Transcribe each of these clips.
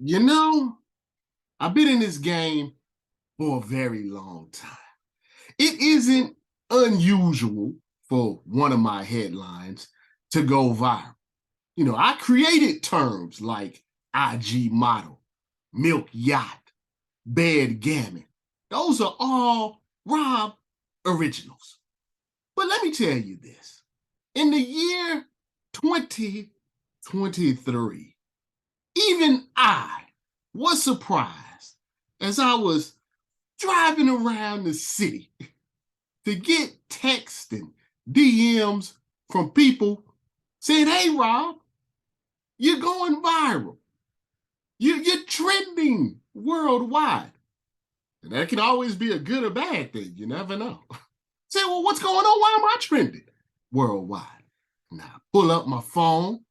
You know, I've been in this game for a very long time. It isn't unusual for one of my headlines to go viral. I created terms like IG model, milk yacht, bed gammon. Those are all Rob originals. But let me tell you this. In the year 2023, even I was surprised as I was driving around the city to get texts and DMs from people saying, "Hey, Rob, you're going viral. You're trending worldwide." And that can always be a good or bad thing. You never know. Say, well, what's going on? Why am I trending worldwide? Now, I pull up my phone.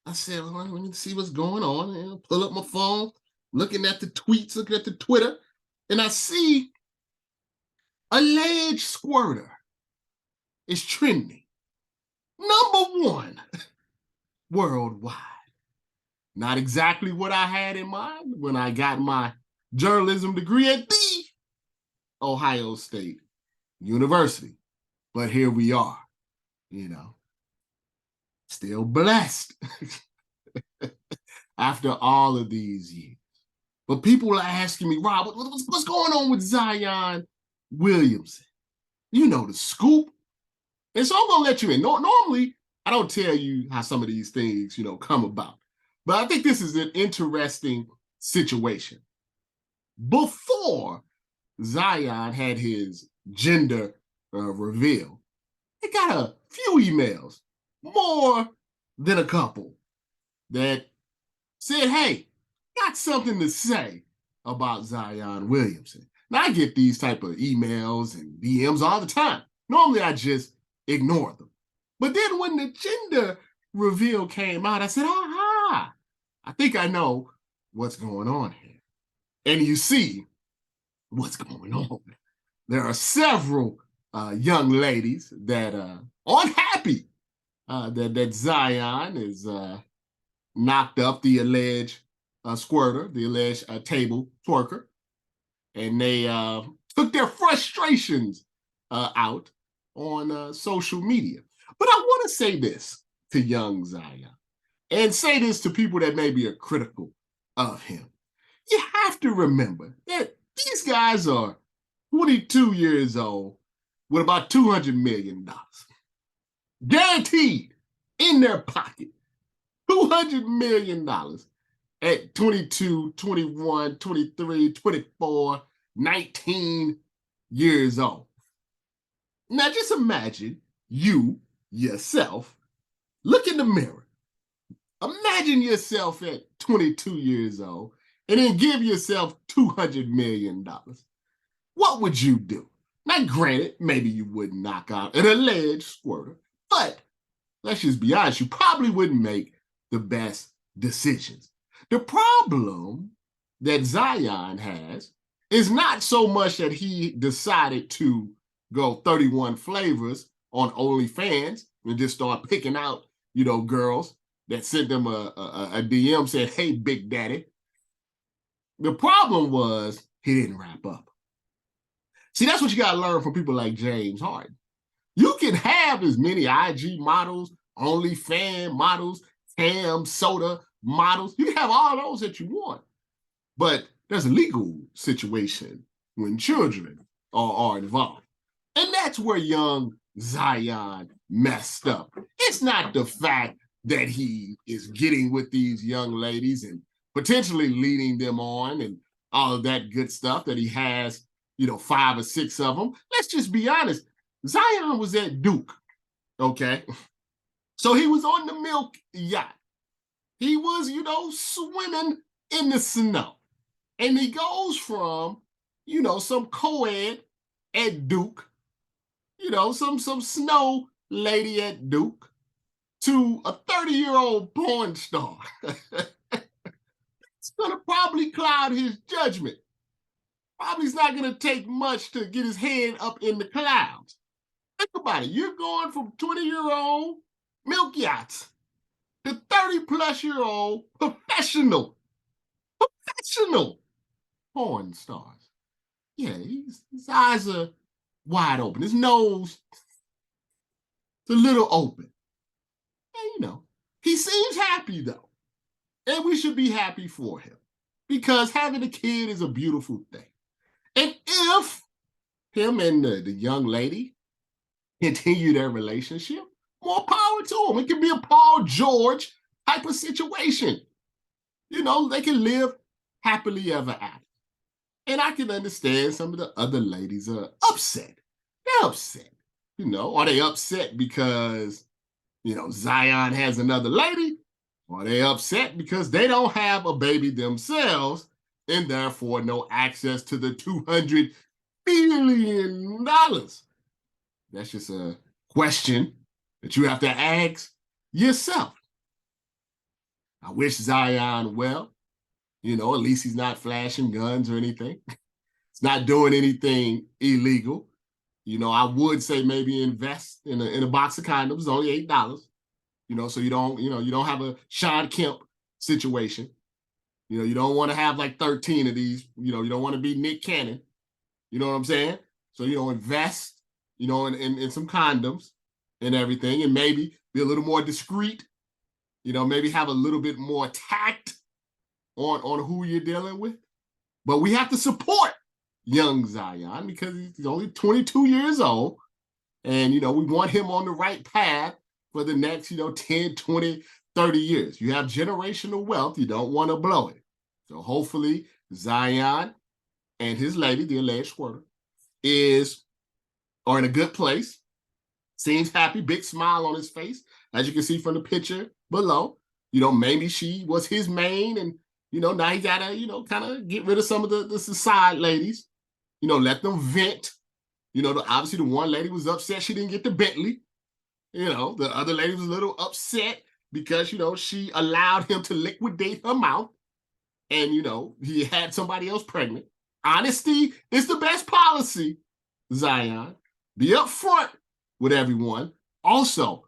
I said, well, let me see what's going on. And I pull up my phone, looking at the tweets, looking at the Twitter, and I see alleged squirter is trending. Number one worldwide. Not exactly what I had in mind when I got my journalism degree at the Ohio State University. But here we are, still blessed after all of these years. But people are asking me, Rob, what's going on with Zion Williamson? You know the scoop. And so I'm going to let you in. Normally, I don't tell you how some of these things, come about. But I think this is an interesting situation. Before Zion had his gender reveal, he got a few emails, more than a couple, that said, hey, got something to say about Zion Williamson. Now, I get these type of emails and DMs all the time. Normally, I just ignore them. But then when the gender reveal came out, I said, aha, I think I know what's going on here. And you see what's going on. There are several young ladies that aren't happy that Zion is knocked up the alleged squirter, the alleged table twerker, and they took their frustrations out on social media. But I want to say this to young Zion, and say this to people that maybe are critical of him. You have to remember that these guys are 22 years old with about $200 million guaranteed in their pocket. $200 million at 22, 21, 23, 24, 19 years old. Now just imagine you, yourself, look in the mirror. Imagine yourself at 22 years old and then give yourself $200 million. What would you do? Now, granted, maybe you wouldn't knock out an alleged squirter, but let's just be honest, you probably wouldn't make the best decisions. The problem that Zion has is not so much that he decided to go 31 flavors on OnlyFans and just start picking out, girls that sent them a DM said, hey, Big Daddy. The problem was he didn't wrap up. See, that's what you got to learn from people like James Harden. You can have as many IG models, OnlyFans models, Cam Soda models. You can have all those that you want. But there's a legal situation when children are involved. And that's where young Zion messed up. It's not the fact that he is getting with these young ladies and potentially leading them on and all of that good stuff that he has, 5 or 6 of them. Let's just be honest. Zion was at Duke, okay? So he was on the milk yacht. He was, swimming in the snow. And he goes from, some co-ed at Duke, some snow lady at Duke, to a 30-year-old porn star. It's going to probably cloud his judgment. Probably it's not going to take much to get his head up in the clouds. Think about it. You're going from 20-year-old milk yachts to 30-plus-year-old professional International porn stars. Yeah, his eyes are wide open. His nose is a little open. And, he seems happy, though. And we should be happy for him because having a kid is a beautiful thing. And if him and the young lady continue their relationship, more power to them. It can be a Paul George type of situation. They can live happily ever after. And I can understand some of the other ladies are upset. They're upset. Are they upset because, Zion has another lady? Or are they upset because they don't have a baby themselves and therefore no access to the $200 billion? That's just a question that you have to ask yourself. I wish Zion well. At least he's not flashing guns or anything. He's not doing anything illegal. I would say maybe invest in a box of condoms, only $8. So you don't have a Sean Kemp situation. You don't want to have like 13 of these. You don't want to be Nick Cannon. You know what I'm saying? So invest, in some condoms and everything, and maybe be a little more discreet. Maybe have a little bit more tact on who you're dealing with. But we have to support young Zion because he's only 22 years old. And, we want him on the right path for the next, 10, 20, 30 years. You have generational wealth. You don't want to blow it. So hopefully Zion and his lady, the alleged squirter, are in a good place. Seems happy, big smile on his face, as you can see from the picture below. Maybe she was his main, and now he gotta, kind of get rid of some of the side ladies. Let them vent. Obviously the one lady was upset she didn't get the Bentley. The other lady was a little upset because she allowed him to liquidate her mouth, and he had somebody else pregnant. Honesty is the best policy, Zion. Be upfront with everyone. Also,